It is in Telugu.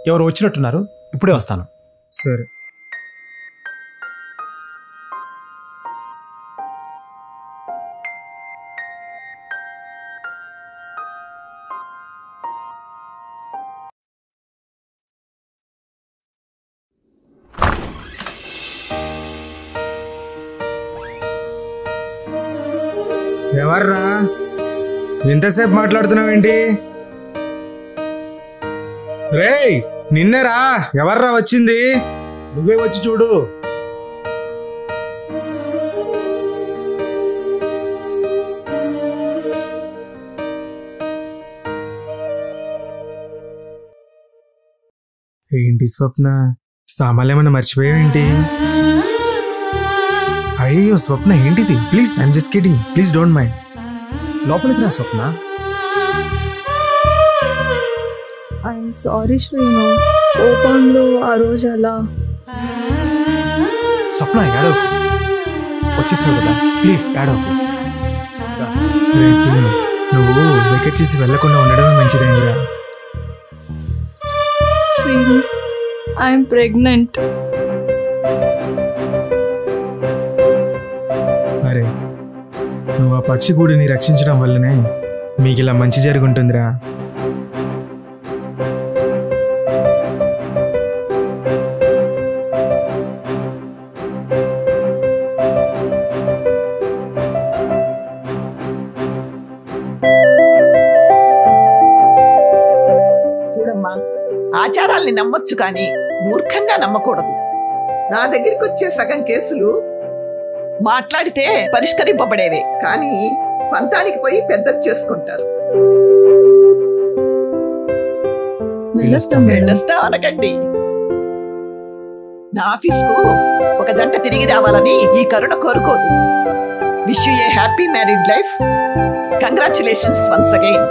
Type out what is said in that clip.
ఎవరు వచ్చినట్టున్నారు, ఇప్పుడే వస్తాను. సరే. ఎవర్రా, ఎంతసేపు మాట్లాడుతున్నావేంటి? రేయ్, నిన్నేరా. ఎవర్రా వచ్చింది? నువ్వే వచ్చి చూడు. ఏంటి స్వప్న, సామాన్లు ఏమన్నా మర్చిపోయావేంటి? అయ్యో స్వప్న, ఏంటిది? Please, I'm just kidding, please don't mind. లోపలికి రా స్వప్న. ఐఎమ్ సారీ శ్రీను, కోపంలో ఆ రోజు అలా. స్వప్న ఏడవకు, వచ్చేసావు కదా, ప్లీజ్ ఏడవకు. రే సీను, నువ్వు వికెట్ చేసి వెళ్లకుండా ఉండడమే మంచిదైందిరా. Srinu, I'm pregnant. అరే, నువ్వు ఆ పక్షి గూడిని రక్షించడం వల్లనే మీకు ఇలా మంచి జరుగుంటుందిరా. చూడమ్మా, ఆచారాల్ని నమ్మొచ్చు కానీ మూర్ఖంగా నమ్మకూడదు. నా దగ్గరికి వచ్చే సగం కేసులు మాట్లాడితే పరిష్కరింపబడేవే, కానీ పంతానికి పోయి పెద్దది చేసుకుంటారు. వెళ్ళొస్తా అనకండి. నా ఆఫీస్కు ఒక జంట తిరిగి రావాలని ఈ కరుణ కోరుకోదు. Wish you a happy married life. Congratulations once again.